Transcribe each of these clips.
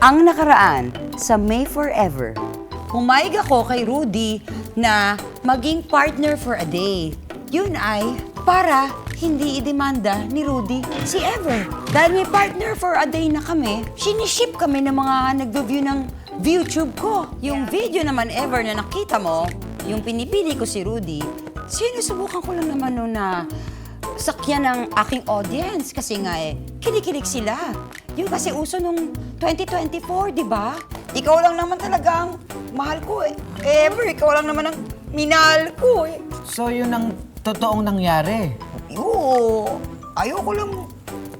Ang nakaraan sa May Forever, pumayag ako kay Rudy na maging partner for a day. Yun ay para hindi idemanda ni Rudy si Ever. Dahil may partner for a day na kami, siniship kami ng mga nag-view ng ViewTube ko. Yung video naman Ever na nakita mo, yung pinipili ko si Rudy, sinusubukan ko lang naman noon na sakyan ng aking audience kasi nga kinikilig sila. Yung kasi uso nung 2024, di ba? Ikaw lang naman talaga ang mahal ko eh. Ever, ikaw lang naman ang minahal ko eh. So, yun ang totoong nangyari. Oo, ayoko lang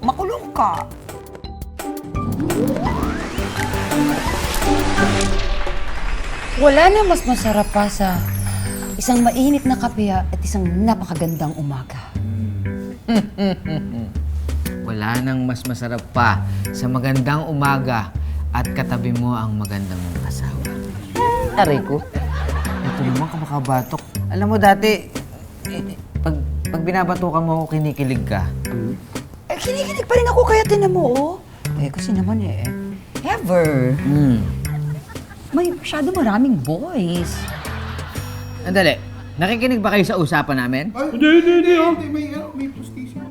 makulong ka. Wala na mas masarap pa sa isang mainit na kape at isang napakagandang umaga. Wala nang mas masarap pa sa magandang umaga at katabi mo ang magandang mong asawa. Aray ko, ito naman kamakabatok. Alam mo dati, pag binabatukan mo ako, kinikilig ka. Eh, kinikilig pa rin ako kaya tinan mo, oh. Eh, kasi naman Ever. May masyado maraming boys. Andali, nakikinig ba kayo sa usapan namin? Hindi. May postisyon.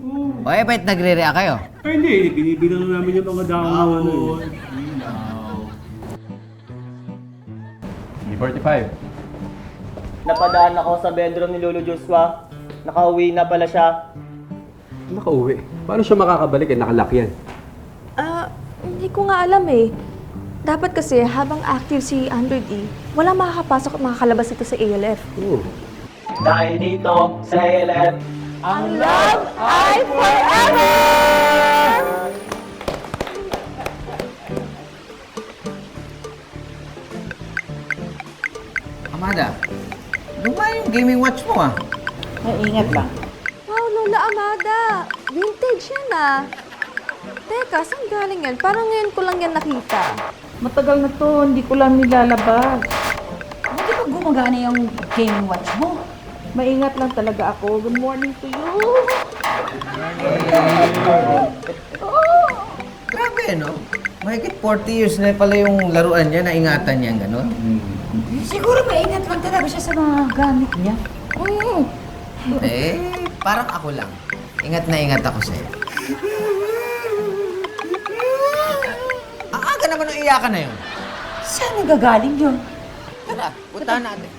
O ba't nagre-react kayo? Ay, hindi. Binibilang namin yung mga dahon na ano eh. May 45. Napadaan ako sa bedroom ni Lolo Joshua. Nakauwi na pala siya. Nakauwi. Paano siya makakabalik nakalock yan? Hindi ko nga alam eh. Dapat kasi habang active si Android wala makakapasok at makakalabas ito sa ALF. Dahil dito sa ALF, Ang love ay forever! Amada, luma yung gaming watch mo ah. Maingat lang. Wow, Lola Amada! Vintage yan ah! Teka, saan galing yan? Parang ngayon ko lang yan nakita. Matagal na to, hindi ko lang nilalabas. Hindi ba gumagana yung gaming watch mo? Maingat lang talaga ako. Good morning to you. Grabe no? Mahigit 40 years na pala yung laruan niya, naingatan niya, gano'n? Siguro maingat lang talaga siya sa mga gamit niya. Parang ako lang. Ingat na ingat ako sa'yo. Ang aga naman ang iyakan na yun. Saan nagagaling yun? Tara, puntahan natin.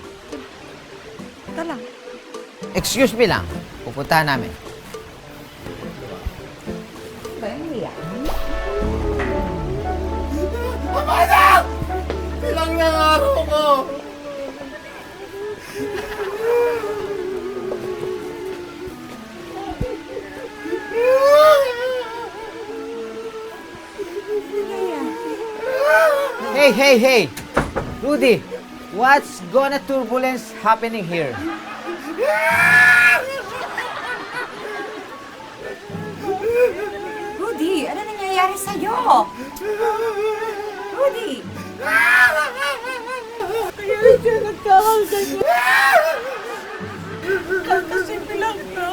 Ito lang. Excuse me lang, pupuntahan namin. Ilang ng araw ko! Hey! Rudy, what's gonna turbulence happening here? Rudy, ano nangyayari sa'yo? Rudy! Kaya siya nagkakaganyan. Kakasimple lang na.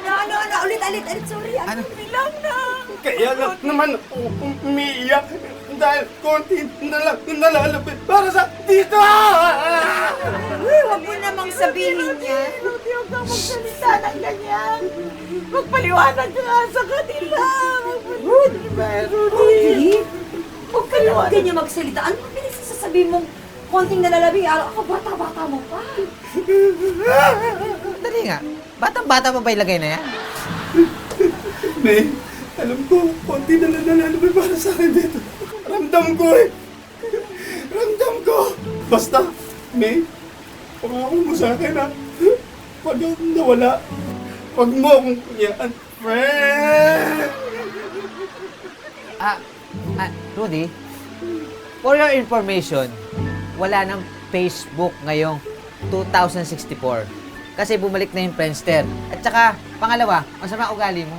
Ano? Ulit, sorry. Ano? Bilang na. Kaya lang naman ako umiiyak dahil konti na lang nalalapit para sa dito! Uy, huwag mo namang sabihin yan. Rudy, huwag kang magsalita ng ganyan. Magpaliwanag ka nga sa kanila. Rudy, Rudy? Huwag ka naman ganyan magsalita. Ano ba pinagsasabihin mong konting nalalabing araw? Ako, bata-bata mo pa. Dali nga, batang-bata pa ba ilagay na yan? May, alam ko, konti na lang nalalapit para sa akin dito. Ramdam ko eh! Ramdam ko! Basta, May, pangako mo sa akin ha. Pag ako nawala, pag mo akong kuyaan, friend! Rudy, for your information, wala nang Facebook ngayong 2064. Kasi bumalik na yung Friendster. At saka, pangalawa, masama ugali mo.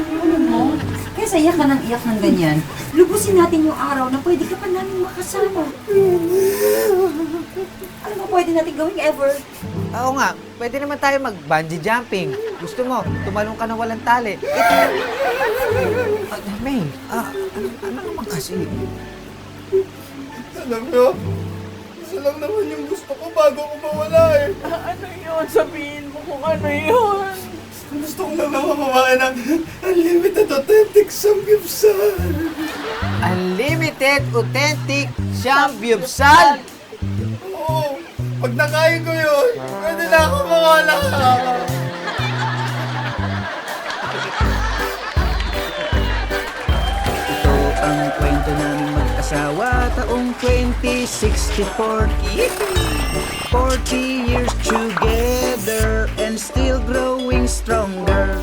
Ano mo? Kesa iyak ka ng iyak ng ganyan, lubusin natin yung araw na pwede ka pa namin makasama. Ano ba pwede natin gawing ever? Oo nga, pwede naman tayo mag-bungee jumping. Gusto mo, tumalong ka na walang tali. Ito. May, ano naman kasi? Alam nyo, isa lang naman yung gusto ko bago ko mawala eh. Ano yun? Sabihin mo kung ano yun. Gusto ko lang makakuha ng unlimited authentic samgyupsal. Unlimited Authentic Samgyupsal! Oo, pag nakain ko yun, pwede na ako mawala. Ito ang kwento naming mag-asawa taong 2064. 40 years together and still growing stronger.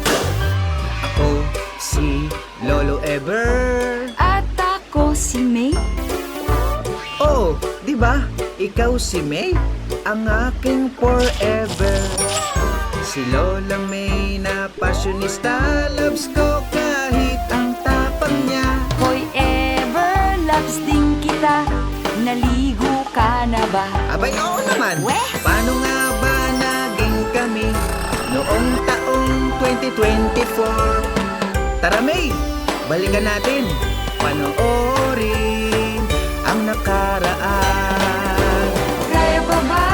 Ako si Lolo Ever. At ako si May. Oh, di ba? Ikaw si May, ang aking forever. Si Lola May na passionista, loves ko kahit ang tapang niya. Hoy, ever loves din kita. Naligo ka na ba? Abay, oo naman. Paano nga ba naging kami noong taong 2024? Tara May, balikan natin. Panoorin ang nakaraan. Kaya pa ba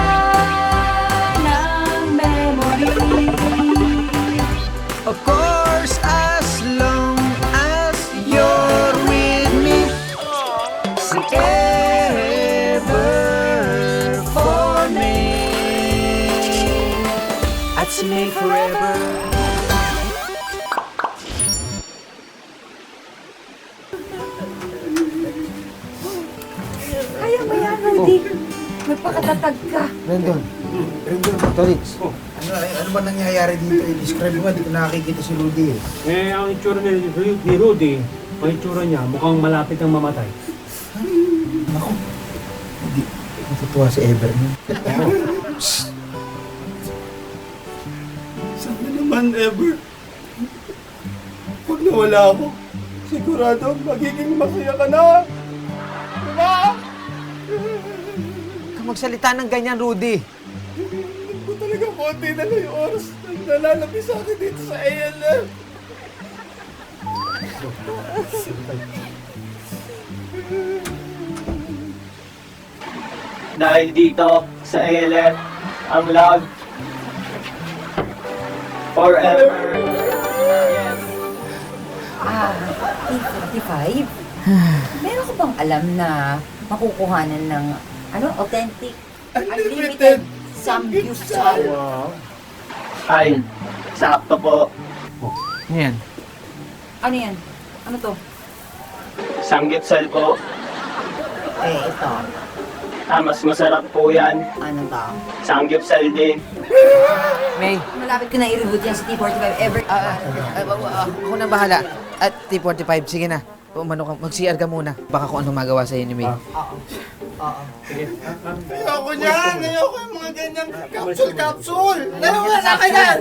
ng memory? Of course, as long as you're with me. Si Ever for me. At si May forever. Kaya mo yan, Randy. Magpakatatag ka. Rendon. Tolits. Ano ba nangyayari dito? I-describe mo nga, di ko nakikita si Rudy eh. Ang itsura ni Rudy, ang itsura niya, mukhang malapit ang mamatay. Naku, hindi matutuwa si Ever mo. Sana naman, Ever. Pag nawala ako, sigurado magiging masaya ka na. Diba? Ka magsalita ng ganyan, Rudy. Kung talaga konti na lang yung oras na nalalabi sa akin dito sa ALF. Dahil dito sa ALF, ang love forever. Ah, 8:45? Meron ka bang alam na makukuhanan ng authentic, unlimited samgyupsal? Ay, sakto po. Yan. Ano yan? Ano to? Samgyupsal po. Ito. Mas masarap po yan. Ano to? Samgyupsal din. May, Malapit ko na i-reboot yan sa T45 ever. ako na bahala. At T45, sige na. Umano ka, mag-CR ka muna. Baka kung anong magawa sa'yo ni May. Ayoko niyan! Ayoko yung mga ganyan capsule! Ayoko na ka yan!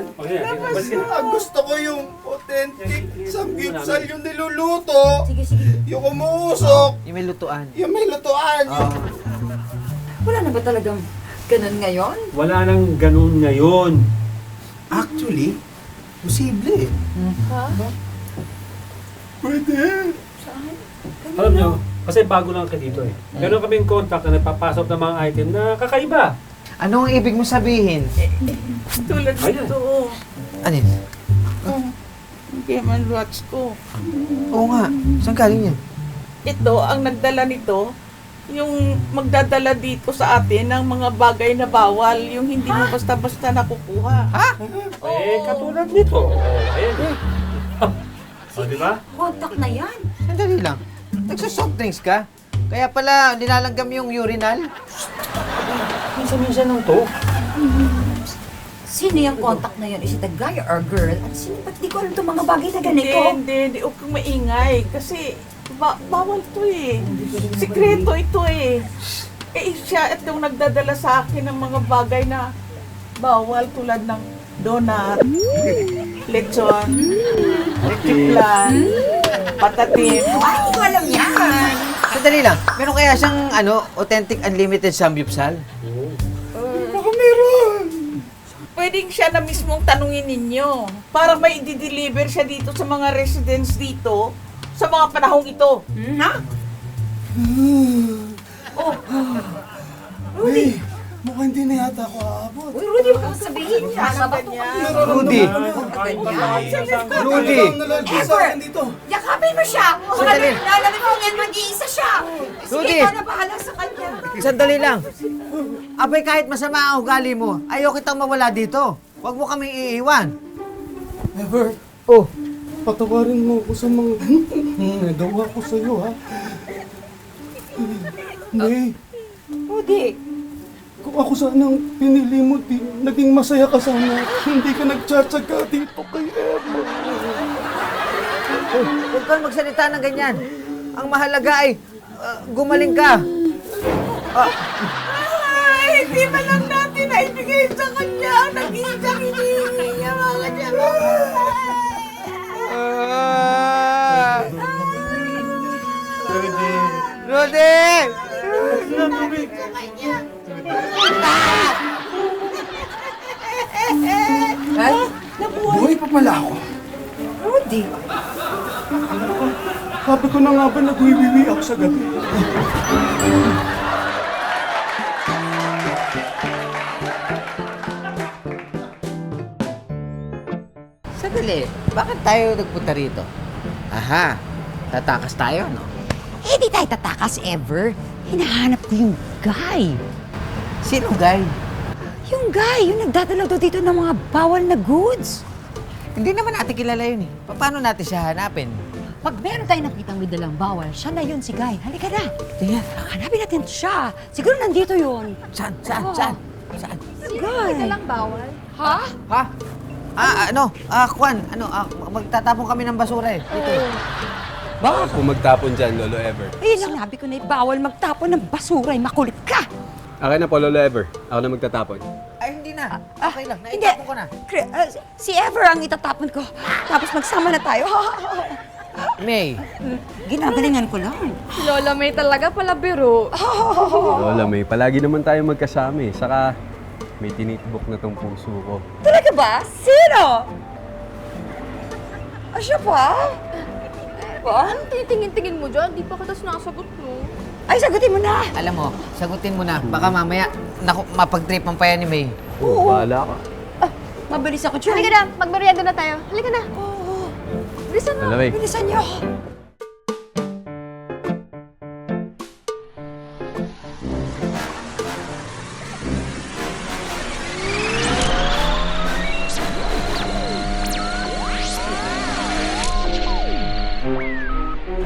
Ang gusto ko yung authentic samgyupsal yung niluluto, Sige, sige. yung umuusok, Yung may lutuan. yung may lutuan, yung... Wala na ba talagang ganun ngayon? Wala nang ganun ngayon. Actually, posible eh. Pwede! Alam nyo, kasi bago lang kayo dito eh. Meron kaming contact na nagpapasok ng mga item na kakaiba. Ano ang ibig mo sabihin? Tulad Ayan. nito. Ano yun? Yung Game & Watch ko. Oo nga. Saan galing yan? Ito, ang nagdala nito, yung magdadala dito sa atin ng mga bagay na bawal, yung hindi mo basta-basta nakukuha. Katulad nito. Ayan. O, di ba? Contact na yan. Sandali lang. Nagsasoft drinks ka? Kaya pala nilalanggam yung urinal? Minsan-minsan lang to. Sino yung contact na yun? Is it a guy or a girl? At sino? Ba't di ko alam itong mga bagay na ganito? Hindi. Huwag kang maingay. Kasi bawal to eh. Sikreto ito eh. Siya at yung nagdadala sa akin ng mga bagay na bawal tulad ng donut, lechon, tiklan, Patatim. Ay, hindi ko alam yan. Sandali lang, meron kaya siyang authentic unlimited samgyupsal? Baka meron. Pwedeng siya na mismong tanungin ninyo para may i-deliver siya dito sa mga residents dito sa mga panahong ito. Ha? Uy, mukhang hindi na yata ako aabot. Uy, Rudy, huwag kang sabihin niya. Rudy! Rudy! Nalalagay sa akin dito. Yakapin mo siya! Sandali. Nalamin mo yan, mag-iisa siya! Sige, Rudy. ikaw na bahala sa kanya. Sandali lang. Abay, kahit masama ang ugali mo, ayaw kitang mawala dito. Huwag mo kaming iiwan. Ever, Oh, patawarin mo ako sa mga nagawa ko sa'yo, ha? May, Rudy, kung ako sanang pinili mo, naging masaya ka sana. Hindi ka nagtsatsaga dito kay Emma. huwag kang magsalita ng ganyan. Ang mahalaga ay gumaling ka. Ay, hindi ba lang natin na ibigay sa kanya ang nag-iisang hinihingi niya mga dyan. Rudy! Buhay pa pala ako. Rudy. Sabi ko na nga ba nagwiwiwi ako sa gabi? Sandali, bakit tayo nagpunta rito? Aha, tatakas tayo, no? Eh, di tayo tatakas ever. Hinahanap ko yung guy. Sino, guy? Yung guy, yung nagdadala daw dito ng mga bawal na goods. Hindi naman natin kilala yun eh. Paano natin siya hanapin? Pag meron tayong nakitang may dalang bawal, siya na yun si Guy. Halika na. Tingnan. Hanapin natin siya. Siguro nandito yun. Saan? Oh. Saan? Saan? Guy. Lang bawal. Ha? Ha? Kwan, magtatapon kami ng basura eh. Dito. Baka po magtapon dyan, Lolo Ever. Eh, sinabi ko na bawal magtapon ng basura. Makulit ka. Akin na po, Lolo Ever. Ako na magtatapon. Ay, hindi na. Okay lang. Hindi. Naitapon ko na. Si Ever ang itatapon ko. Tapos magsama na tayo. May, Ginagalingan ko lang. Si Lola May talaga pala biro. Lola May, palagi naman tayo magkasama eh. Saka may tinitibok na tong puso ko. Talaga ba? Sino? Siya pa? Ba? Anong titingin-tingin mo dyan? Di pa kita sinasagot mo. Ay, sagutin mo na. alam mo, sagutin mo na. Baka mamaya, mapag-tripan pa yan ni May. Oo. Bahala ka. Mabilis ako dyan. Halika na, magmerienda na tayo. Halika na. Bilisan mo. Lola May. Bilisan niyo.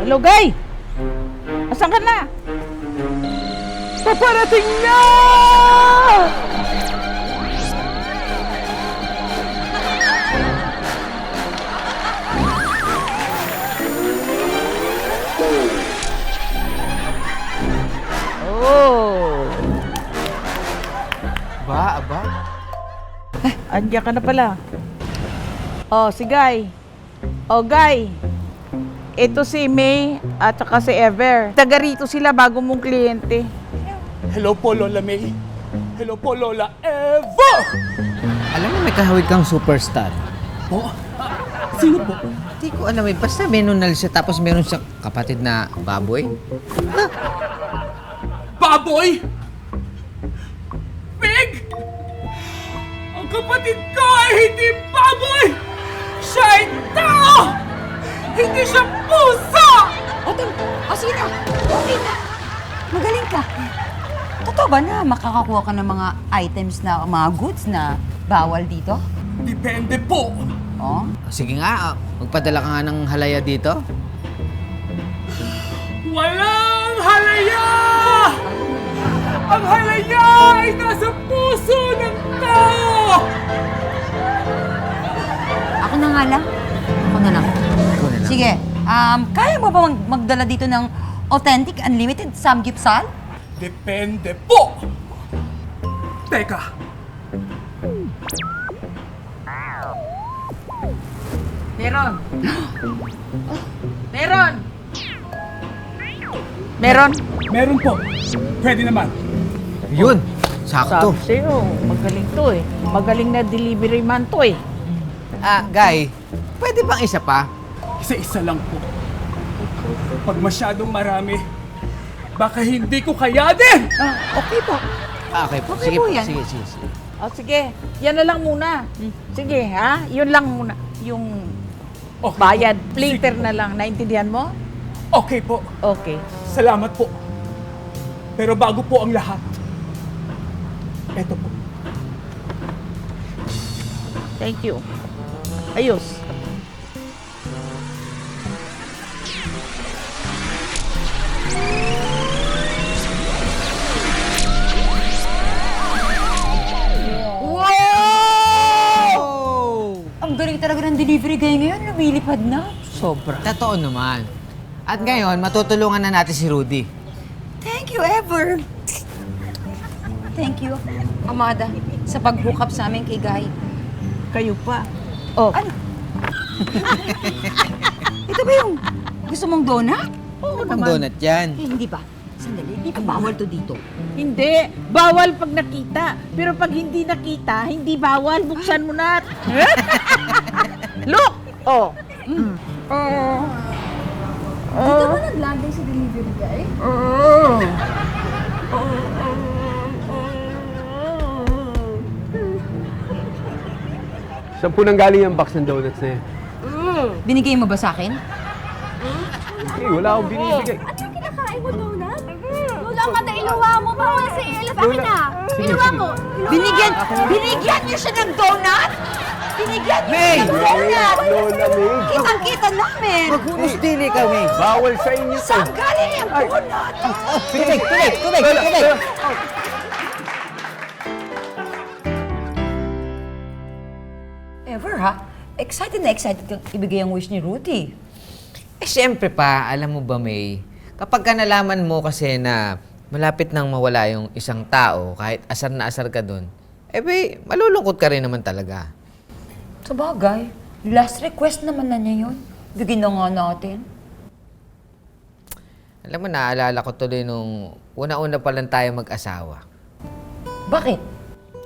Hello, Guy! Asan ka na? Paparating na! Oh! Aba. Andiyan ka na pala. Oh, si Guy. Oh, Guy. Ito si May at saka si Ever. Taga rito sila, bago mong kliyente. Hello po, Lola May. Hello po, Lola Ever! Alam mo, may kahawig kang superstar. Po? Sino po? Hindi ko alam eh. Basta menonal siya tapos meron siyang kapatid na baboy. Baboy! Pig! Ang kapatid ko ay hindi baboy! Siya ay tao! Hindi siya pusa! Sige na. Okay na. Magaling ka. Totoo ba na makakakuha ka ng mga items na, mga goods na bawal dito? Depende po! Oh? Sige nga, magpadala ka nga ng halaya dito. Walang halaya! Ang halaya ay nasa puso ng tao! Ako na nga lang. Ako na lang. Ikaw na lang. Sige. Kaya mo ba magdala dito ng authentic unlimited samgyupsal? Depende po! Teka! Meron. Meron. Meron. Meron po. Pwede naman. Yun, sakto. Sabi sa'yo, magaling to eh. Magaling na delivery man to eh. Guy, pwede bang isa pa? Isa-isa lang po. Pag masyadong marami, baka hindi ko kayanin! Okay po. Okay po, Okay sige po po, yan. sige. O sige, yan na lang muna. Sige ha, yun lang muna. Yung Okay. bayad, later na lang. Naintindihan mo? Okay po. Okay. Salamat po. Pero bago po ang lahat, eto po. Thank you. Ayos. Ang galing talaga ng delivery guy ngayon, lumilipad na. Sobra. Totoo naman. At ngayon, matutulungan na natin si Rudy. Thank you, Ever. Thank you, Amada, sa pag-hook up sa amin kay Guy. Kayo pa. Oh, Ano? Ito ba yung gusto mong donut? oo Ang naman. donut yan. Eh, hindi ba? Sandali, hindi ba bawal to dito? Hindi. Bawal pag nakita. Pero pag hindi nakita, hindi bawal. Buksan mo na. Look! Oh. Dito ba nag-landing si delivery guy? Saan po nanggaling ang box ng donuts na yan? Binigay mo ba sa akin? Eh, wala akong binibigay. Ano yung kinakain mo, donut? Lola, kada iluwa mo. Bawal sa ilap. Akin na. Sige, Iluwa sige. mo. Binigyan niyo siya ng donut? Binigyan niyo May! siya ng donut? Lola May. Kitang-kita namin. Maghunos dili kami. Bawal sa inyo to. Saan galing yung donut? Tubig! Ever, ha? Excited na excited kang ibigay ang wish ni Rudy. Eh, syempre pa, alam mo ba, May, kapag ka nalaman mo kasi na malapit nang mawala yung isang tao, kahit asar na asar ka dun, eh, bay, malulungkot ka rin naman talaga. Sa bagay, last request naman na niya yun. Bigyan na nga natin. Alam mo, naalala ko tuloy nung una-una pa lang tayo mag-asawa. Bakit?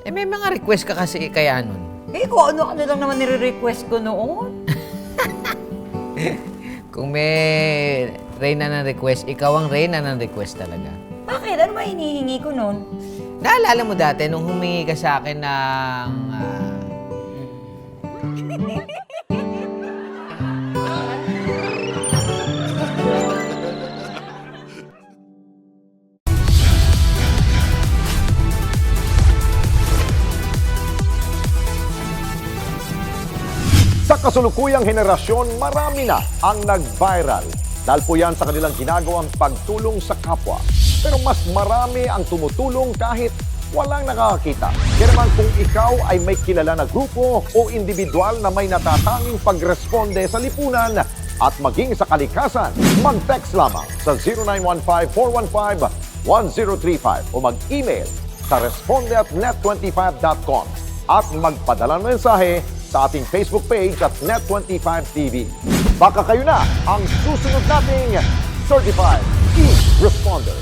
Eh, may mga request ka kasi kaya nun. Eh, kung ano-ano lang naman nire-request ko noon. Kung may reyna ng request, ikaw ang reyna ng request talaga. Bakit? Ano ba hinihingi ko noon? Naalala mo dati nung humingi ka sa akin ng... Sa kasulukuyang henerasyon, marami na ang nag-viral. Dahil po yan sa kanilang ginagawang pagtulong sa kapwa. Pero mas marami ang tumutulong kahit walang nakakakita. Kaya naman kung ikaw ay may kilala na grupo o individual na may natatanging pagresponde sa lipunan at maging sa kalikasan, mag-text lamang sa 0915-415-1035 o mag-email sa responde@net25.com at magpadala ng mensahe sa ating Facebook page at Net25TV. Baka kayo na ang susunod nating Certified E-Responder.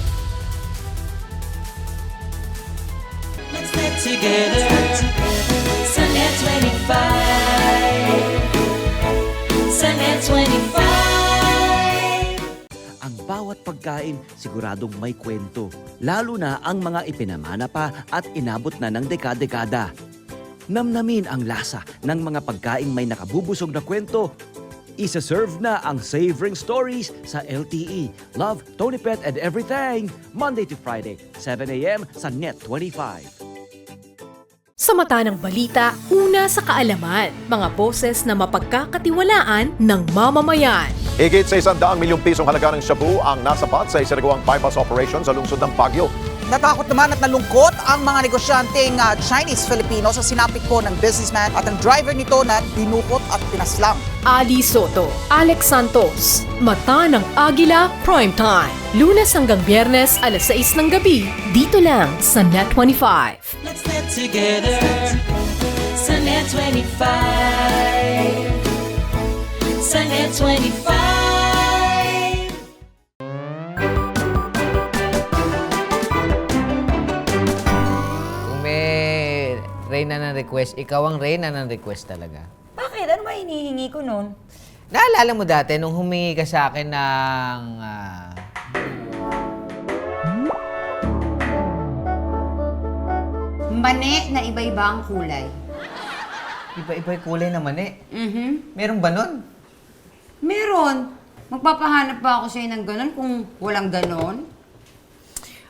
Let's get together sa Net25. Sa Net25. Ang bawat pagkain siguradong may kwento, lalo na ang mga ipinamana pa at inabot na ng dekada-dekada. Namnamin ang lasa ng mga pagkaing may nakabubusog na kwento. Isa-serve na ang Savoring Stories sa LTE. Love, Tony Pet and Everything. Monday to Friday, 7 a.m. sa Net25. Sa mata ng balita, una sa kaalaman, mga boses na mapagkakatiwalaan ng mamamayan. Higit sa 100 milyong pisong halaga ng shabu ang nasapat sa isinagawang bypass operation sa lungsod ng Baguio. Natakot naman at nalungkot ang mga negosyanteng Chinese-Filipino sa sinapit po ng businessman at ang driver nito na dinukot at pinaslang. Ali Soto, Alex Santos, Mata ng Agila Primetime. Lunes hanggang Biyernes, alas 6 ng gabi, dito lang sa Net25. Let's get together sa Net25. Net25. Kung may reyna ng request, ikaw ang reyna ng request talaga. Bakit? Ano ba hinihingi ko nun? Naalala mo dati nung humingi ka sa akin ng... Mani na iba-iba ang kulay. iba-iba yung kulay naman eh. Mhm. Meron ba nun? Meron. Magpapahanap ba ako sa'yo ng ganon kung walang ganon?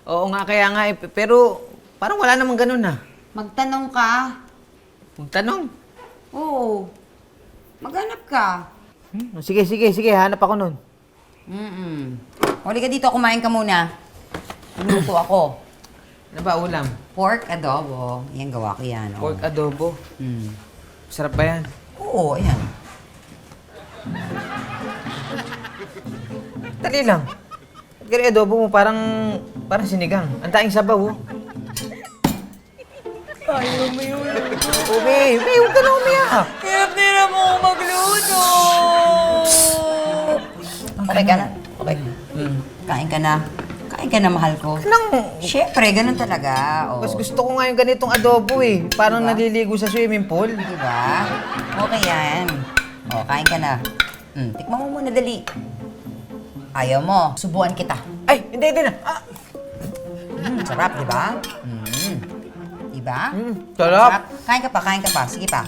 Oo nga, kaya nga eh. Pero parang wala namang ganun na. Magtanong ka. Magtanong? Oo. Maghanap ka. Sige, hanap ako nun. Huli ka dito, kumain ka muna. Luluto ako. Ano ba ulam? Pork adobo. Yan, gawa ko yan. Oh. Pork adobo? Sarap ba yan? Oo, ayan. Dali lang. Kaya adobo mo parang sinigang. Ang daing sabaw, oh. Ayaw mo yun. Okay, huwag ka na umiyak. Hirap mo magluto. Okay ka na? Okay. Kain ka na. Kain ka na, mahal ko. Siyempre, ganun talaga. Oh. Mas gusto ko nga yung ganitong adobo eh. Parang naliligo sa swimming pool. Diba? Okay yan. O, kain ka na. Tikman mo muna, dali. Ayaw mo. Subuan kita. Ay, hindi na. Sarap, diba? Diba? Sarap. Kain ka pa. Sige pa.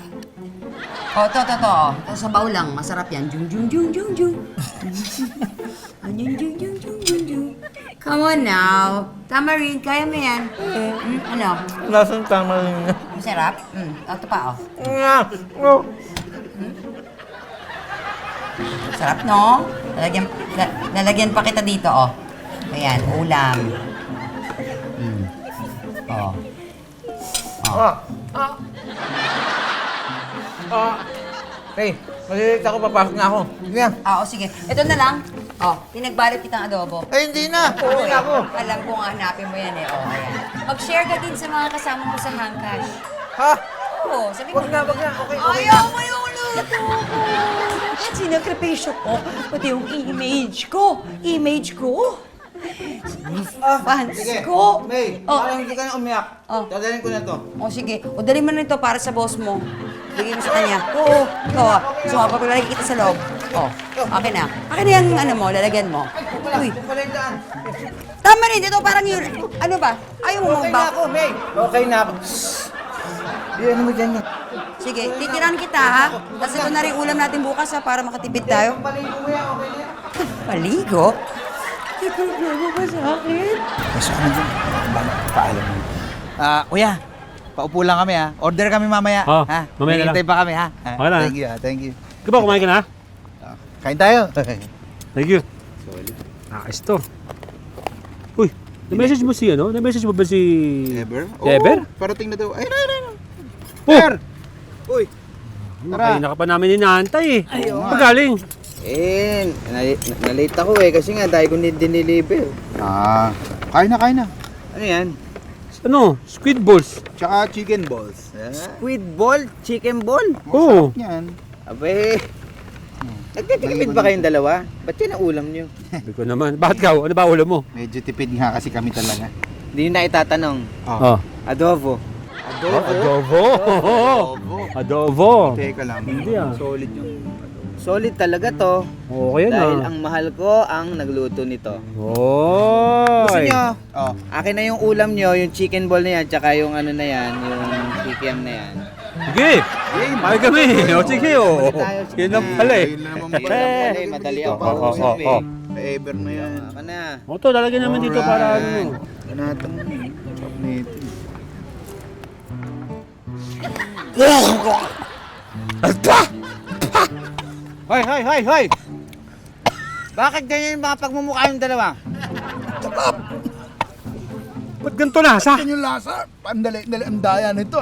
O, to. Ito sa baw lang. Masarap yan. Jung. Come on now. Tamarind, kaya mo yan. Ano? Lasang tamarind. Masarap? Ito pa, Sarap, no? Lalagyan pa kita dito, Ayan, ulam. Hey, malilit ako, papasok na ako. Sige na. Oo, sige. Ito na lang. Pinagbalot kitang adobo. Ay, hindi na. Oo, Hindi na ako. Alam ko nga, hanapin mo yan ayan. Mag-share ka din sa mga kasama mo sa Hangcash. Ha? Oo, sabi mo. Wag na. Okay. Ayaw mo yung luto ko. At sinakripisyo ko, pati yung image ko. Fans Sige. ko. May, parang hindi ka na umiyak. Dadalhin ko na to. Sige. O, dali mo na ito para sa boss mo. Bigay mo sa kanya. Oo. Ito, So, papalalagay kita sa loob. Okay na. Akin na yung lalagyan mo. Uy. Tama rin. Ito parang yun. Ano ba? Ayaw mo Okay na ako, May. Okay na ako. Ano mo dyan? Sige, titiran kita ha. Tapos ito na rin ulam natin bukas ha, para makatipid tayo. Paligo mo yan, okay na yan. Paligo? May problema ba sa akin? Pasok ka na dyan. Paalam mo. Kuya, paupo lang kami ha. Order kami mamaya. Ha? Mamaya na lang. Hintay pa kami ha. Okay na. Thank you. Ikaw ba, kumain ka na? Kain tayo. Thank you. Nakakais to. Uy, na-message mo si Na-message mo ba si... Ever? Ever? Parating na daw. Ayun. Per! Uy, Tara. Kanina ka pa namin inaantay eh. Magaling. Na-late ako kasi nga dahil ko diniliver. kain na. Ano yan? Ano? Squid balls. Tsaka chicken balls. Squid ball? Chicken ball? Oo. Yan. Abe, nagtitipid ba kayong dalawa? Ba't yan ang ulam nyo? Sabi ko naman. Bakit ka? Ano ba ulam mo? Medyo tipid nga kasi kami talaga. Hindi na itatanong. Adobo. Adobo. Teka lang. Hindi Solid yun. Solid talaga to. Okay Dahil ang mahal ko ang nagluto nito. Oy. Gusto nyo? Akin na yung ulam nyo, yung chicken ball na yan, tsaka yung ano na yan, yung kikiam na yan. Sige. May kami. Sige Yun lang pala eh. Madali ako. Ever na yan. Ako na. Ito, lalagyan naman dito para ano. Ganatang nito. Hoy! Bakit ganyan yung mga pagmumukha yung dalawa? Ba't ganito lasa? Yan yung lasa. Pandali, ang daya nito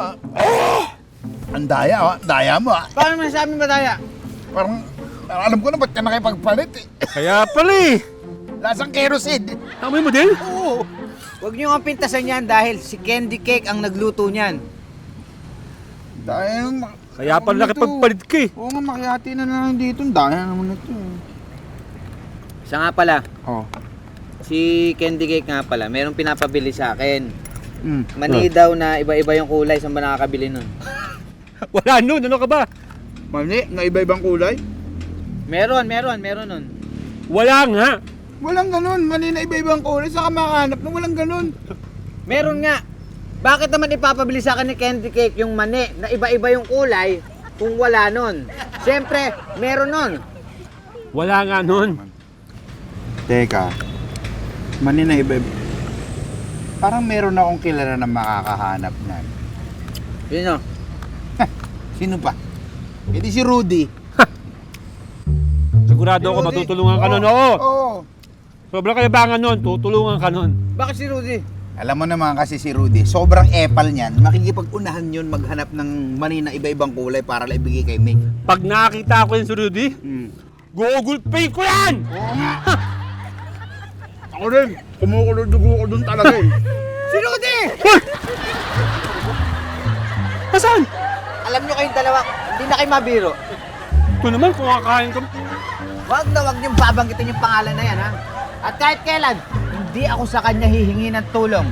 Ang daya daya mo Paano masasabi madaya? Parang alam ko na ba't ka nakipagpalit Kaya pala eh. Lasang kerosene. Amoy mo din? Oo. Huwag niyo nga pintasan yan dahil si Candy Cake ang nagluto niyan. Dahil Kaya pala nakipagpalit ka eh. Oo nga, makihati na lang dito. Ang dami na naman ito. Siya nga pala, Oh. si Candy Cake nga pala, merong pinapabili sa akin. Mm. Mani daw na iba-iba yung kulay, saan ba nakakabili nun? Wala nun, ano ka ba? Mani, na iba-ibang kulay? Meron nun. Wala nga. Walang ganun. Mani na iba-ibang kulay. Saan ka makahanap na walang ganun? Meron nga. Bakit naman ipapabili sa akin ni Candy Cake yung mani na iba-iba yung kulay kung wala nun? Siyempre, meron nun. Wala nga nun. Teka. Mani na iba-iba. Parang meron akong kilala na makakahanap na. Sino? Sino pa? Hindi si Rudy. Sigurado ako matutulungan ka nun. Oo. Oo. Sobrang kayabangan nun, tutulungan ka nun. Bakit si Rudy? Alam mo naman kasi si Rudy, sobrang epal niyan. Makikipag-unahan yun maghanap ng mani na iba-ibang kulay para lang ibigay kay May. Pag nakakita ko yun si Rudy, gugulpin ko yan! Oo nga. Ako rin, kumukulog-dugo ko dun talaga eh. Si Rudy! Nasaan? Alam nyo kayong dalawa, hindi na kayo mabiro. Ito naman, kung kakain ka. Wag niyong babanggitin yung pangalan na yan, ha? At kahit kailan, hindi ako sa kanya hihingi ng tulong.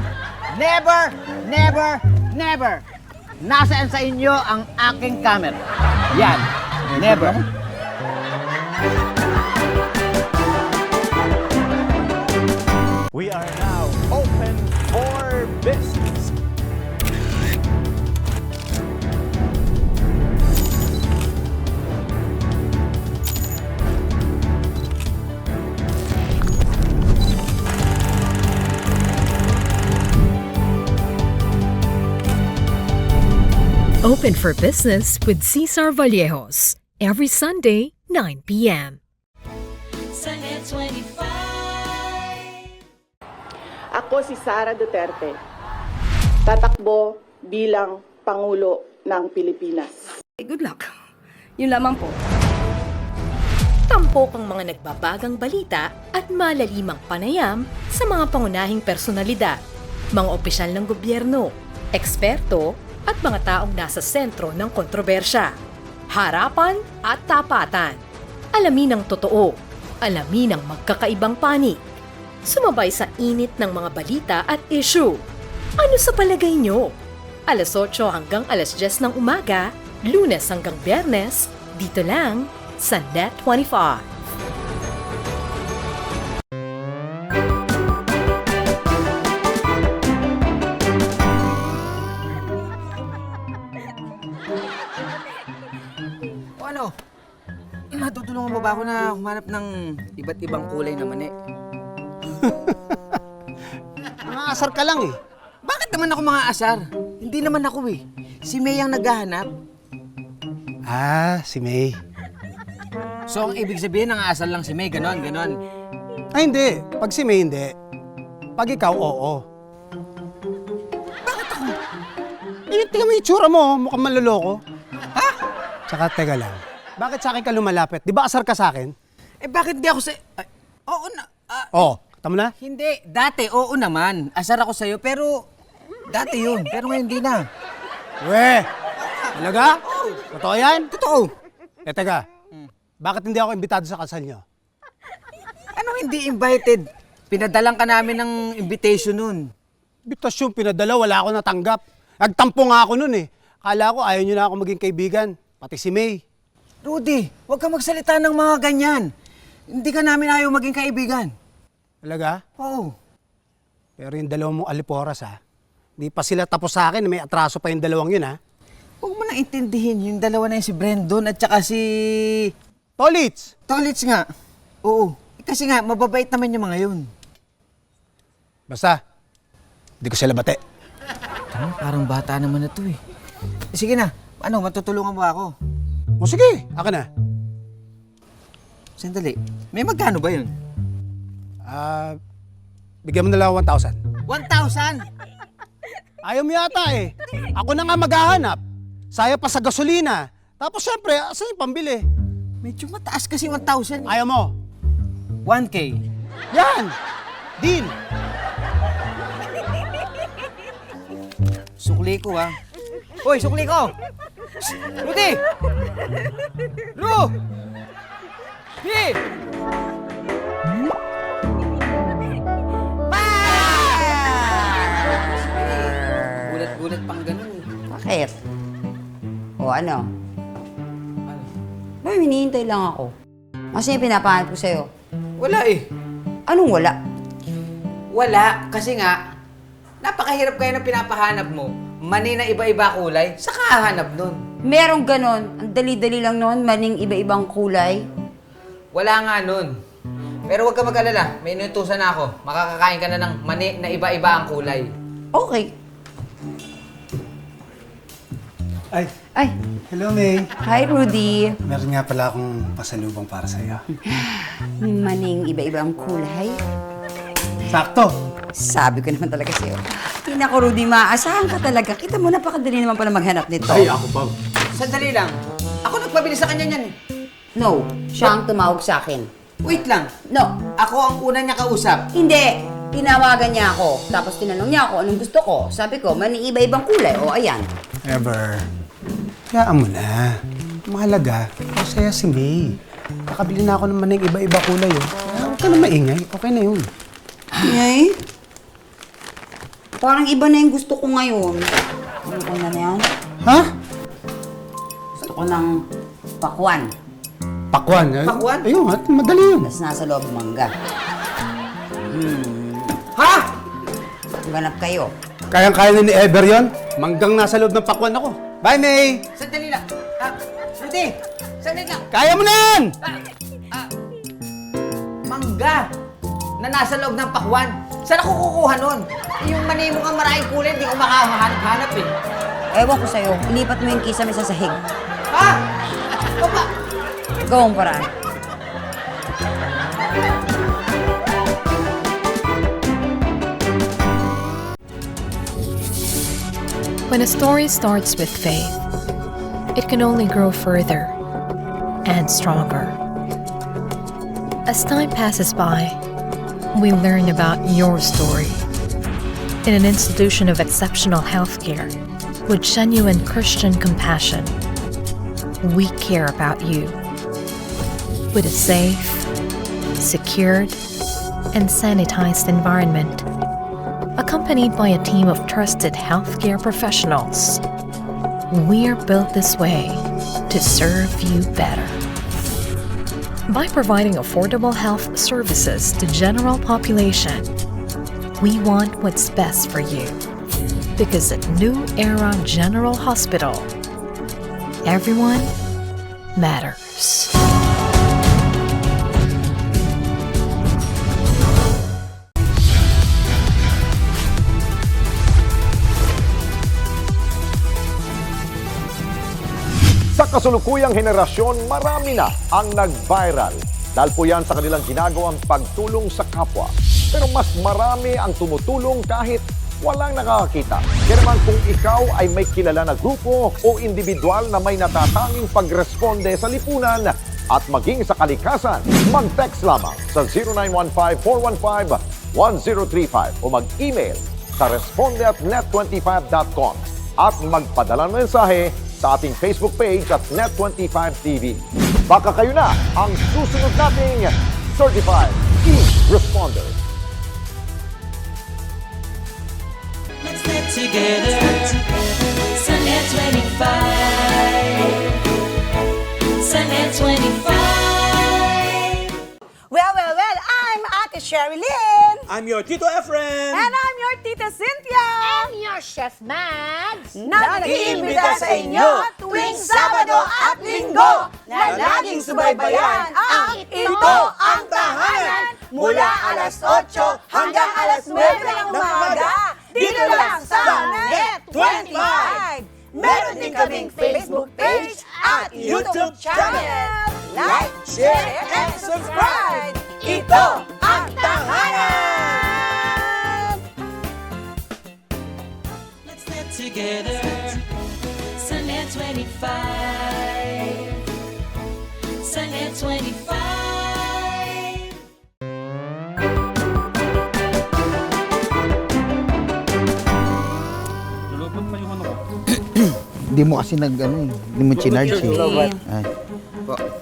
Never, never, never. Nasaan sa inyo ang aking camera? Yan, never. We are now open for business. Open for Business with Cesar Vallejos. Every Sunday, 9 p.m. Sunnet 25. Ako si Sara Duterte. Tatakbo bilang Pangulo ng Pilipinas. Good luck. Yun lamang po. Tampok ang mga nagbabagang balita at malalimang panayam sa mga pangunahing personalidad, mga opisyal ng gobyerno, eksperto, at mga taong nasa sentro ng kontrobersya. Harapan at tapatan. Alamin ang totoo. Alamin ang magkakaibang panig. Sumabay sa init ng mga balita at issue. Ano sa palagay nyo? Alas 8 hanggang alas 10 ng umaga, Lunes hanggang Biyernes, dito lang sa Net 25. O ano? Matutulungan mo ba ako na humanap ng iba't ibang kulay na mani? Mga asar ka lang eh. Bakit naman ako mga asar? Hindi naman ako eh. Si May ang naghahanap. Ah, si May. So ang ibig sabihin ng asal lang si May, ganon. Ay, hindi. Pag si May, hindi. Pag ikaw, oo. Bakit ako? Eh, tingnan mo yung itsura mo, mukhang maluloko. Ha? Tsaka, teka lang. Bakit sa akin ka lumalapit? Di ba asar ka sa akin? Eh bakit di ako sa... Ay, oo na. Oo. Tama na? Hindi. Dati, oo naman. Asar ako sa'yo, pero... Dati yun. Pero ngayon hindi na. Weh! Talaga? Totoo yan? Totoo. Eh, teka. Bakit hindi ako imbitado sa kasal nyo? Ano hindi invited? Pinadalang ka namin ng invitation nun. Invitasyon, pinadala, wala ako natanggap. Nagtampo nga ako nun eh. Akala ko ayaw nyo na ako maging kaibigan. Pati si May. Rudy, huwag ka magsalita ng mga ganyan. Hindi ka namin ayaw maging kaibigan. Talaga? Oo. Pero yung dalawang mong aliporas ha, hindi pa sila tapos sa akin, may atraso pa yung dalawang yun ha. Huwag mo na intindihin yung dalawa na yun, si Brandon at saka si... Tolits! Tolits nga. Oo. Kasi nga, mababait naman yung mga yun. Basta, hindi ko sila bate. Parang bata naman na to eh. Sige na, ano, matutulungan mo ako? O sige, akin na. Sandali, may magkano ba yun? Bigyan mo na lang 1,000. 1,000? Ayaw mo yata eh. Ako na nga maghahanap. Sayang pa sa gasolina. Tapos syempre, asan yung pambili? Medyo mataas kasi 1,000. Ayaw mo? 1K. Yan! Deal! Sukli ko ha. Hoy, sukli ko! Rudy! Ru! Hey! Gulat-gulat pang ganun. Bakit? O ano? May hinihintay lang ako. Kasi yung pinapahanap ko sa'yo. Wala eh. Anong wala? Wala. Kasi nga, napakahirap kayo ng pinapahanap mo. Mani na iba-iba kulay, saka hahanap nun. Merong ganon. Ang dali-dali lang noon, maning iba-ibang kulay. Wala nga nun. Pero huwag ka mag-alala, may inutusan na ako. Makakakain ka na ng mani na iba-iba ang kulay. Okay. Ay, hello May. Hi, Rudy. Meron nga pala akong pasalubong para sa'yo. Maning iba-ibang kulay. Sakto. Sabi ko naman talaga sa'yo. Tinako, Rudy, maaasahan ka talaga. Kita mo, napakadali naman pala maghanap nito. Ay, ako pa. Sandali lang. Ako nagpabili sa kanya niyan. No, siya ang tumawag sa akin. Wait lang. No. Ako ang una niya kausap. Hindi. Tinawagan niya ako. Tapos tinanong niya ako anong gusto ko. Sabi ko, maning iba-ibang kulay. O, ayan. Ever. Hayaan mo na. Mahalaga, masaya si May. Nakabili na ako ng maning iba-iba kulay. Huwag ka na maingay. Okay na yun. Ay? Parang iba na yung gusto ko ngayon. Ano ko na yan? Ha? Gusto ko ng pakwan. Pakwan. Pakwan? Ayun, at madali yun. Tapos nasa loob mangga. Ha? Ganap kayo. Kayang-kaya na ni Ever yun. Manggang nasa loob ng pakwan ako. Bye, May! Sandali lang. Rudy! Sandali lang. Kaya mo na yan! Mangga na nasa loob ng pakwan. Saan ako kukuha nun? Yung mani mo ang maraming kulay, hindi ko makahanap eh. Ewan ko sa'yo. Ilipat mo yung kisame sa sahig. Ha? Papa! Gawang paraan. When a story starts with faith, it can only grow further and stronger. As time passes by, we learn about your story. In an institution of exceptional healthcare, with genuine Christian compassion, we care about you. With a safe, secured, and sanitized environment, accompanied by a team of trusted healthcare professionals, we're built this way to serve you better. By providing affordable health services to general population, we want what's best for you. Because at New Era General Hospital, everyone matters. Sa kasulukuyang henerasyon, marami na ang nag-viral. Dahil po yan sa kanilang ginagawang pagtulong sa kapwa. Pero mas marami ang tumutulong kahit walang nakakakita. Kaya naman kung ikaw ay may kilala na grupo o individual na may natatanging pagresponde sa lipunan at maging sa kalikasan, mag-text lamang sa 0915-415-1035 o mag-email sa responde@net25.com at magpadala ng mensahe sa ating Facebook page at Net25TV. Baka kayo na ang susunod nating Certified E-Responder. Let's get together. Sunnet 25. Sunnet 25. Well, I'm Ate Sherry Lynn. I'm your Tito Efren. And I'm your Tita Cynthia. And your Chef Mads. Na nag-iimbita sa inyo tuwing Sabado at Linggo na laging subaybayan ang Ito ang Tahanan mula alas 8 hanggang alas 9 ng umaga dito lang sa Net 25. Meron din kaming Facebook page at YouTube channel. Like, share, and subscribe. Ito ang Tahanan! Let's get together. Sunnet 25. Sunnet 25. Hindi mo kasi hindi mo chinarge eh. Ay.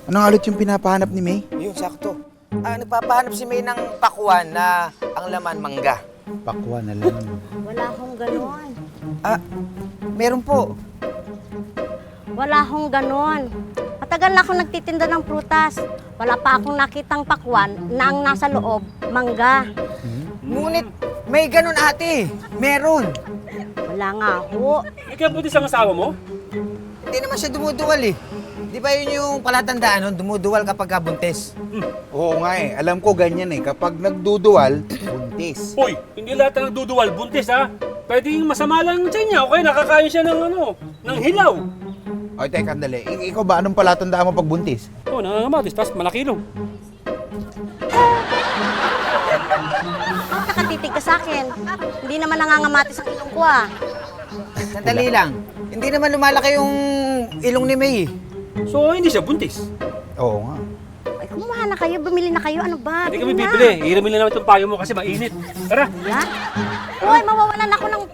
Anong alot yung pinapahanap ni May? Yun, sakto. Nagpapahanap si May ng pakwan na ang laman mangga. Pakwan na laman. Wala akong ganon. Meron po. Wala akong ganon. Matagal na akong nagtitinda ng prutas. Wala pa akong nakitang pakwan na ang nasa loob, mangga. Ngunit may ganun ate. Meron. Wala nga ho. Ikaw buntis ang asawa mo? Hindi naman siya dumuduwal eh. Di ba yun yung palatandaan nun? Dumuduwal kapag buntis. Oo nga eh. Alam ko ganyan eh. Kapag nagduduwal, buntis. Uy, hindi lahat ng nagduduwal buntis ha. Pwedeng masama lang sa niya o kaya nakakain siya ng ng hilaw. Ay, teka, dali. Ikaw ba, anong palatandaan mo pag buntis? Oo, nangangamatis, tapos malaki ilong. Bakit nakatitig ka sa akin? Hindi naman nangangamatis ang ilong ko ah. Sandali lang. Hindi naman lumalaki yung ilong ni May eh. So, hindi siya buntis. Oo nga. Ay, kumuha na kayo, bumili na kayo. Ano ba? Hindi kami Bili na. bibili. Hiramin na naman itong payo mo kasi mainit. Tara. Yan? Uy, mawawalan ako ng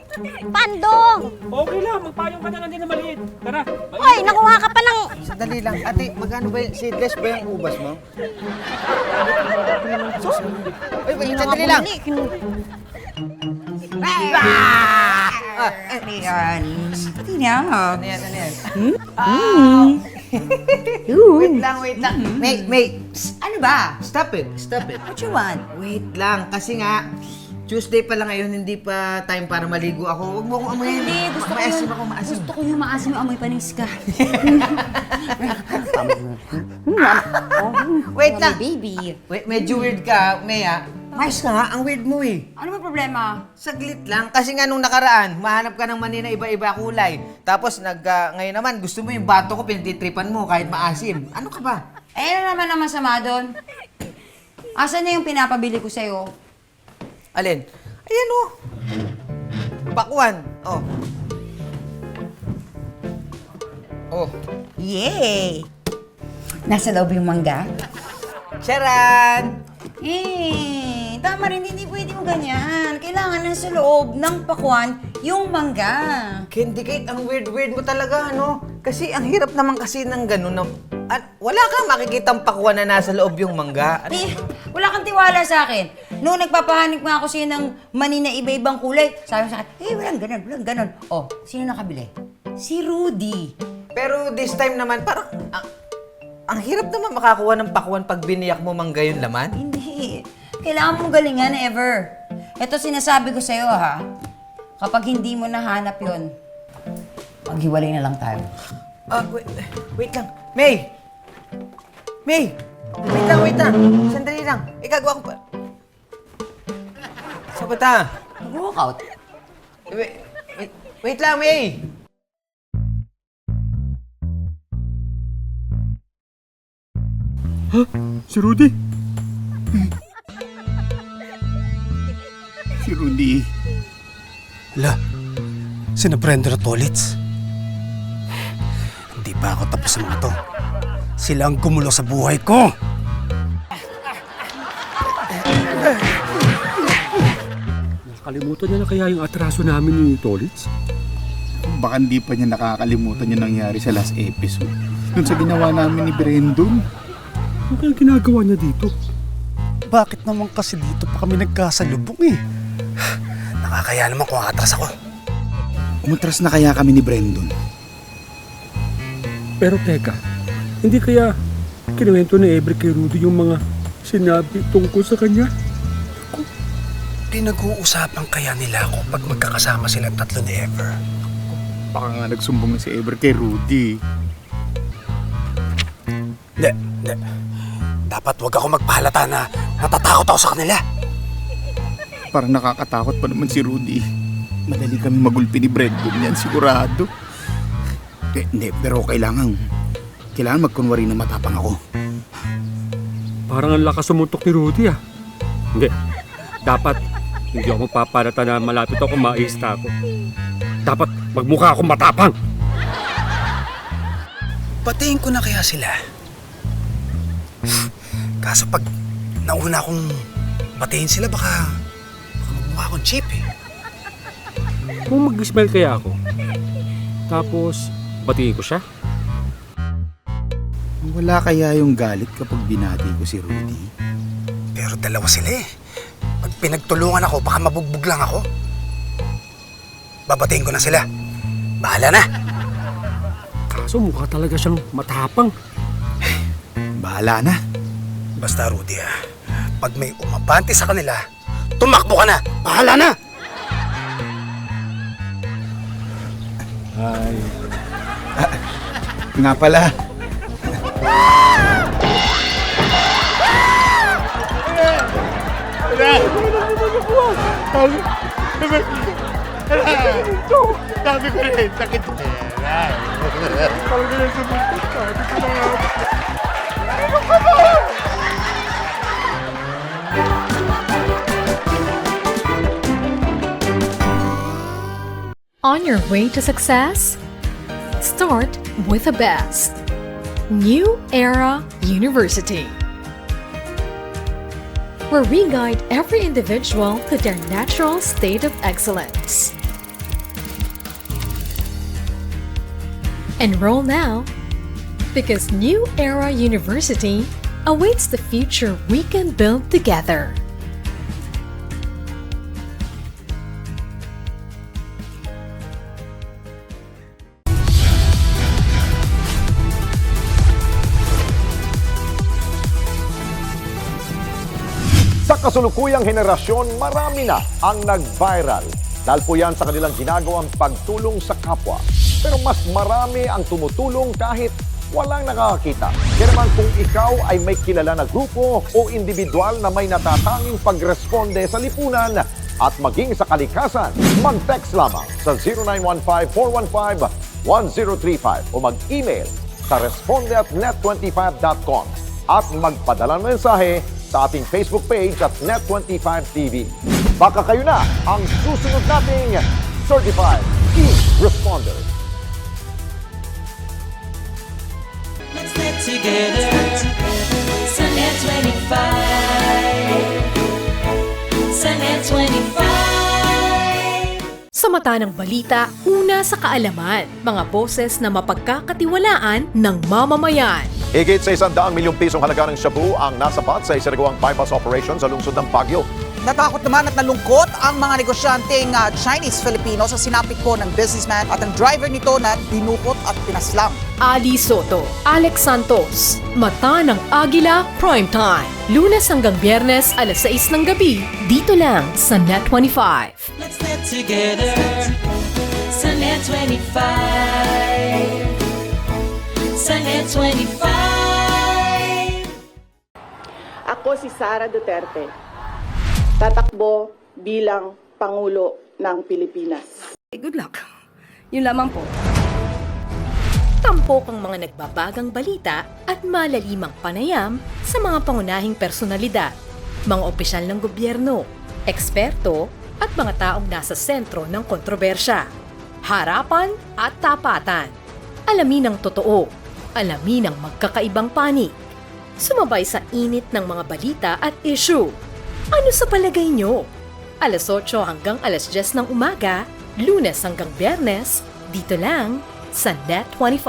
pandong. Okay lang, magpayong ka na lang din na maliit. Tara. Uy, nakuha ka pa ng... Sandali lang. Ate, magkano ba yung seedless ba yung ubas mo? Uy, wait, sandali lang. Ayan. Pati na. Ano yan? Wait lang. May. Ano ba? Stop it. What you want? Wait lang, kasi nga, Tuesday pa lang ngayon, hindi pa time para maligo ako. Huwag mo akong amoyin. Hindi, gusto ko Maasim yun. ako, maasim. Gusto ko yung maasim yung amoy panis ka. Wait lang. Baby. Wait, medyo weird ka, Maya. Mais ka nga, ang weird mo eh. Ano ba problema? Saglit lang, kasi nga nung nakaraan, mahanap ka ng mani na iba-iba kulay. Tapos ngayon naman, gusto mo yung bato ko, pinatitripan mo kahit maasim. Ano ka ba? Ano naman ang masama doon? Asan na yung pinapabili ko sa'yo? Alin? Ayan o. Pakwan. Oh. Oh. Yay! Nasa loob yung mangga? Charan! Tama rin, hindi pwede mo ganyan. Kailangan nasa loob ng pakwan yung mangga. Candy Kate, ang weird mo talaga, ano? Kasi ang hirap naman kasi ng ganun na... wala kang makikitang pakwan na nasa loob yung mangga. Wala kang tiwala sa akin. Noong nagpapahanik nga ako sa'yo ng mani na iba-ibang kulay, sabi mo sa akin, walang ganon. Oh, sino nakabili? Si Rudy. Pero this time naman, parang... ang hirap naman makakuha ng pakwan pag biniyak mo mangga yung laman. Hindi. Kailangan mong galingan, Ever. Ito sinasabi ko sa'yo, ha? Kapag hindi mo nahanap yun, maghiwalay na lang tayo. Wait lang. May! Wait lang. Sandali lang. Ikagawa ko pa. Saan ba ta? Mag-walkout. Wait lang, May! Ha? Si Rudy? Si Rudy. Hala, sinaprendo na tolits. Hindi pa ako tapos sa mga to. Sila ang gumulo sa buhay ko. Nakalimutan niya na kaya yung atraso namin ni Tolitz? Baka hindi pa niya nakakalimutan yung nangyari sa last episode. Dun sa ginawa namin ni Brandon. Ano kaya ginagawa niya dito? Bakit naman kasi dito pa kami nagkasalubong eh? Nakakaya naman kung atras ako. Umatras na kaya kami ni Brandon. Pero teka, hindi kaya kinuwento ni Ever kay Rudy yung mga sinabi tungkol sa kanya? Pinag-uusapan kaya nila ako pag magkakasama silang tatlo ni Ever. Baka nga nagsumbong na si Ever kay Rudy. Hindi. Dapat wag ako magpahalata na natatakot ako sa kanila. Parang nakakatakot pa naman si Rudy. Madali kami magulpi ni Brandon yan, sigurado. Hindi, pero kailangan magkunwari na matapang ako. Parang ang lakas sumuntok ni Rudy ah. Hindi. Dapat hindi ako magpapalata na malapit ako maista ako. Dapat magmukha akong matapang. Patayin ko na kaya sila. Kaso pag nauna akong patayin sila, baka magmukha akong cheap eh. Kung mag-smile kaya ako, tapos batiin ko siya. Wala kaya yung galit kapag binati ko si Rudy? Pero dalawa sila eh. Pag pinagtulungan ako, baka mabugbog lang ako. Babatiin ko na sila. Bahala na. Kaso mukha talaga siyang matapang. Bahala na. Basta Rudy pag may umabante sa kanila, tumakbo ka na. Bahala na. Ay. Nga pala. Sabi ko rin, sakit. On your way to success? Start with the best. New Era University, where we guide every individual to their natural state of excellence. Enroll now, because New Era University awaits the future we can build together. Sa kasulukuyang henerasyon, marami na ang nag-viral. Dahil po yan sa kanilang ginagawang pagtulong sa kapwa. Pero mas marami ang tumutulong kahit walang nakakakita. Kaya naman kung ikaw ay may kilala na grupo o individual na may natatanging pagresponde sa lipunan at maging sa kalikasan, mag-text lamang sa 0915-415-1035 o mag-email sa responde@net25.com at magpadala ng mensahe sa ating Facebook page at Net25TV. Baka kayo na ang susunod nating Certified E-Responder. Let's get together. Sa Net25. Sa Net25. Sa mata ng balita, una sa kaalaman, mga boses na mapagkakatiwalaan ng mamamayan. Higit sa 100 milyong pisong halaga ng shabu ang nasapat sa isinagawang bypass operation sa lungsod ng Baguio. Natakot naman at nalungkot ang mga negosyanteng Chinese-Filipino sa sinapit po ng businessman at ang driver nito na dinukot at pinaslang. Ali Soto, Alex Santos, Mata ng Agila Primetime. Lunes hanggang Biyernes, alas 6 ng gabi, dito lang sa Net25. Let's get together. Sa Net25. Sa Net25. Ako si Sara Duterte. Tatakbo bilang Pangulo ng Pilipinas. Good luck. Yun lamang po. Tampok ang mga nagbabagang balita at malalimang panayam sa mga pangunahing personalidad, mga opisyal ng gobyerno, eksperto at mga taong nasa sentro ng kontrobersya. Harapan at tapatan. Alamin ang totoo. Alamin ang magkakaibang panig. Sumabay sa init ng mga balita at issue. Ano sa palagay nyo? Alas 8 hanggang alas 10 ng umaga, Lunes hanggang Biyernes, dito lang sa Net25.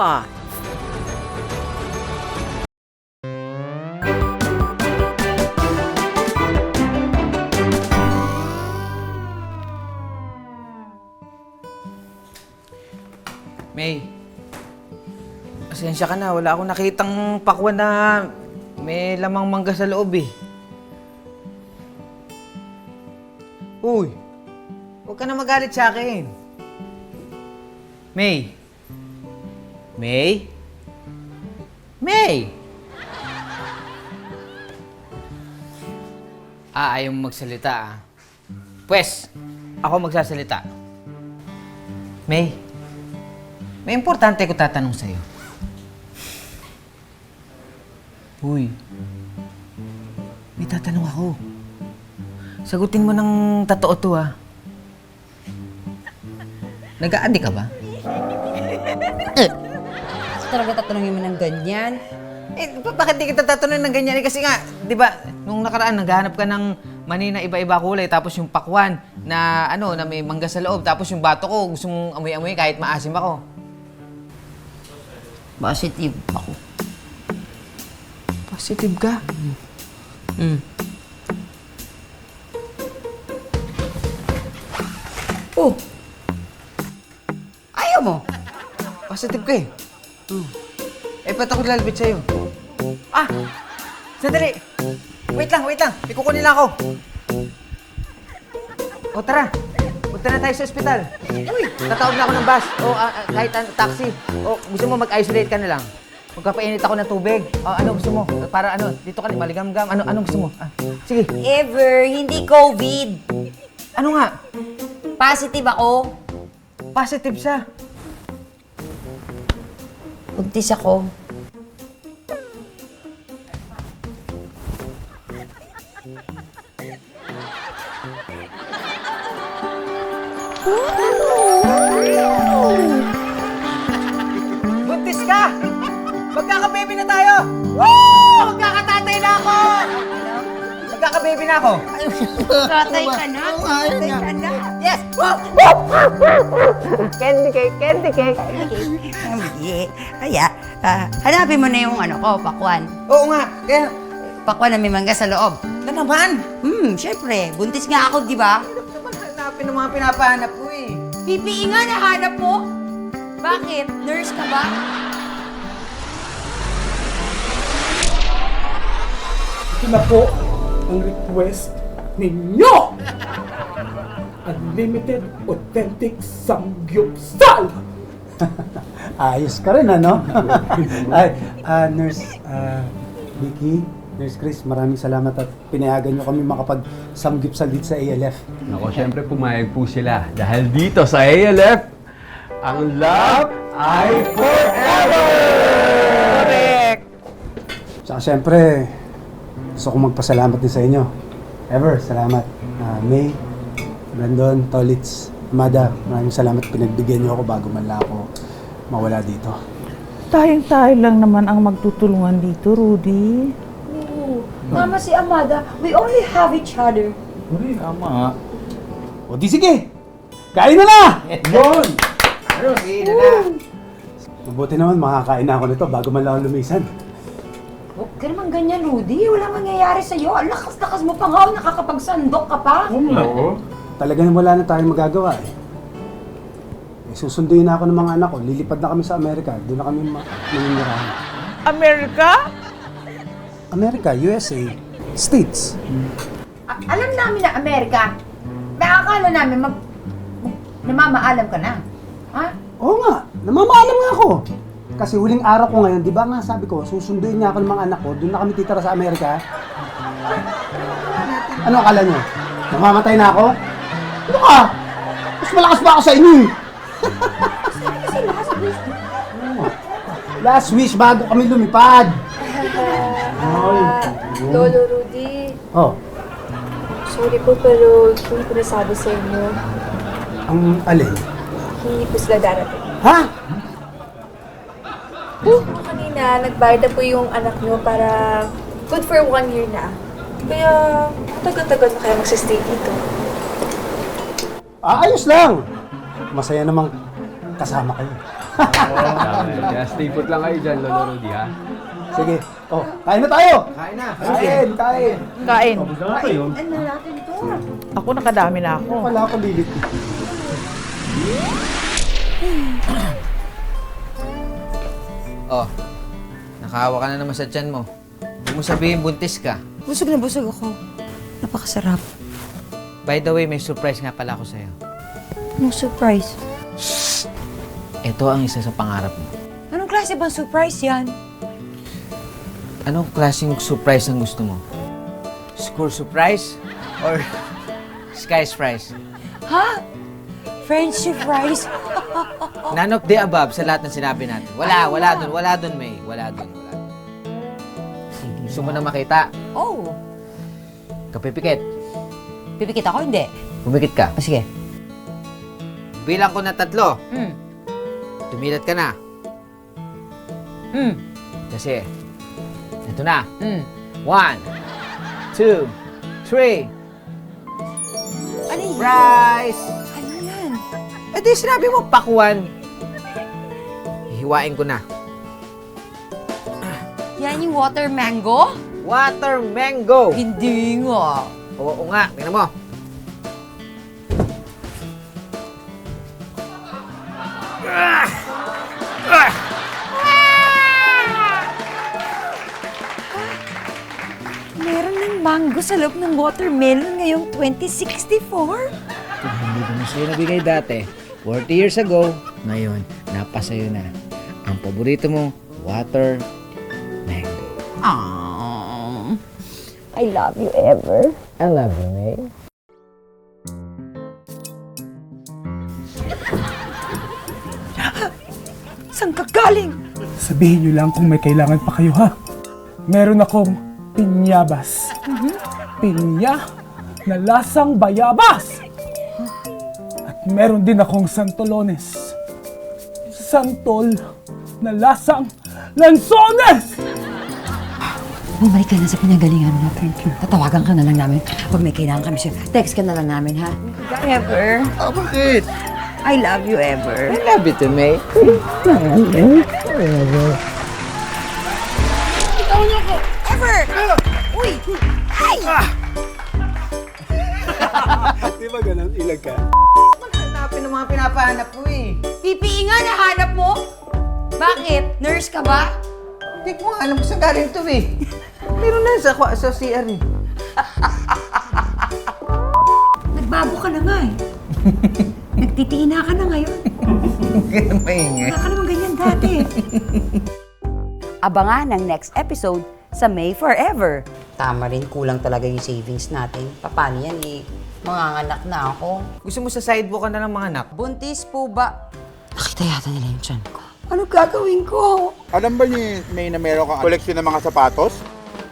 May, pasensya ka na. Wala akong nakitang pakwan na may lamang mangga sa loob eh. Uy, huwag ka na magalit sa akin. May. May? May! Ayaw mo magsalita ah. Pwes, ako magsasalita. May, importante ko tatanong sa'yo. Uy, may tatanong ako. Sagutin mo ng totoo to ah. Nag-a-addict ka ba? Talaga tatanungin mo ng ganyan? Bakit di kita tatanungin ng ganyan? Kasi nga, di ba, nung nakaraan, naghahanap ka ng mani na iba-iba kulay, tapos yung pakwan na, na may mangga sa loob, tapos yung bato ko, gusto mong amoy-amoy kahit maasim ako. Positive ako. Positive ka? Oh! Ayaw mo? Positive ka eh. Eh, ba't ako lalapit sa'yo? Ah! Sandali! Wait lang. May kukunin lang ako. O, tara. Punta na tayo sa ospital. Uy! Tatawag na ako ng bus. O, kahit taxi. O, gusto mo mag-isolate ka na lang. Magkapainit ako ng tubig. O, ano gusto mo? Para ano, dito ka maligam-gam. Ano gusto mo? Sige. Ever, hindi COVID. Ano nga? Positive ako. Positive siya. Buntis ako. Buntis ka! Magkaka-baby na tayo! Woo! Magkakatatay na ako! Magkaka-baby na ako! Tatay ka na? Tatay ka na? Yes! Candy cake! Kaya, hanapin mo na yung pakwan. Oo nga! Kaya... Pakwan na may mangga sa loob. Na naman? Syempre. Buntis nga ako, di ba? Hanapin ng mga pinapahanap ko eh. PPE nga nahanap mo? Bakit? Nurse ka ba? Ito na po ang request ninyo! Unlimited authentic samgyupsal! Ayos ka rin, ano? Ay, Nurse Vicky, Nurse Chris, maraming salamat at pinayagan nyo kami makapag-samgyupsal dito sa ALF. Nako, syempre pumayag po sila. Dahil dito sa ALF, ang love ay forever! Correct! Tsaka syempre, gusto ko magpasalamat din sa inyo. Ever, salamat. May, Brandon, Tolitz, Amada, maraming salamat pinagbigyan niyo ako bago man lang ako mawala dito. Tayong-tayo lang naman ang magtutulungan dito, Rudy. Mama, si Amada, we only have each other. Tama. O di sige, kain na na! Yun! Sige na. Mabuti naman, makakain na ako nito bago man lang ako lumisan. Huwag ka naman ganyan, Rudy. Wala mangyayari sa'yo. Ang lakas-lakas mo pa nga. Nakakapagsandok ka pa. Oo. Talagang wala na tayong magagawa eh. Susunduin na ako ng mga anak ko. Lilipad na kami sa Amerika. Doon na kami manginirahan. Amerika? Amerika, USA, States. Alam namin na Amerika. Nakakala namin namamaalam ka na. Ha? Oo nga, namamaalam nga ako. Kasi huling araw ko ngayon, di ba nga sabi ko, susunduin niya ako ng mga anak ko, doon na kami titira sa Amerika. Ano akala niyo? Namamatay na ako? Ano ka? Mas malakas pa ako sa inyo eh. Last wish bago kami lumipad. Lolo Rudy, Oh, sorry po pero hindi ko nasabi sa inyo. ang alin? Hindi po sila darating. Ha? Kanina, nagbayad na po yung anak nyo para good for 1 year na. Kaya, tagal-tagal na kayo magsistay dito. Ayos lang. Masaya namang kasama kayo. Kaya stay put lang kayo dyan, Lolo Rudy, ha? Sige. Oh, kain na tayo. Kain na. Kain. Kain. Ano natin ito? Ako nakadami na ako. Wala ako lilit. Oh, nakahawa ka na naman sa tiyan mo. Huwag mo sabihin buntis ka. Busog na busog ako. Napakasarap. By the way, may surprise nga pala ako sa'yo. No surprise. Ito ang isa sa pangarap mo. Anong klase bang surprise yan? Anong klaseng surprise ang gusto mo? School surprise? Or sky surprise? Ha? Friendship fries? None of the above sa lahat ng sinabi natin. Wala dun, May. Wala dun. Gusto mo na makita? Oh. Kapipikit. Pipikit ako, hindi. Pumikit ka. O, sige. Bilang ko na 3. Tumilat ka na. Kasi, ito na. 1, 2, 3. Ano yan? Surprise! Ano yan? Eh di sinabi mo, pakuan. Hihiwain ko na. Yan yung water mango? Water mango! Hindi nga. Oo nga, tingnan mo. Meron ng mango sa loob ng watermelon ngayong 2064? Kung hindi ko na sa'yo nabigay dati, 40 years ago, ngayon, napasayo na. Ang paborito mong water mango. I love you ever. I love you, May. Saan ka galing? Sabihin niyo lang kung may kailangan pa kayo, ha? Meron akong pinyabas. Pinya na lasang bayabas! At meron din akong santolones. Santol na lasang lansones! Bumalik ka na sa pinagalingan mo. Tatawagan ka na lang namin. Pag may kailangan kami siya, text ka na lang namin, ha? Ever. Oh, bakit? I love you ever. I love you too, May. Ikaw niyo ko. Ever! Uy! Ay! Di ba ganun? Ilag ka? Hanapin ng mga pinapahanap mo eh. PPE nga nahanap mo? Bakit? Nurse ka ba? Hindi ko nga alam kung saan galing ito eh. Meron na sa CR eh. Nagbago ka na nga eh. Nagtitina ka na ngayon. Ganun maingay. Wala ka naman ganyan dati. Abangan ang next episode sa May Forever. Tama rin, kulang talaga yung savings natin. Paano yan eh? Manganganak na ako. Gusto mo sa sidewalk ka na lang mga anak? Buntis po ba? Nakita yata nila yung tiyan ko. Ano gagawin ko? Alam ba ni May na meron kang koleksyon ng mga sapatos?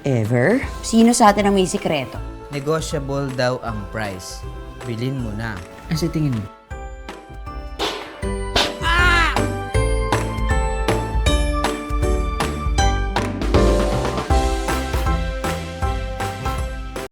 Ever? Sino sa atin ang may sikreto? Negotiable daw ang price. Bilhin mo na. Ano sa tingin mo?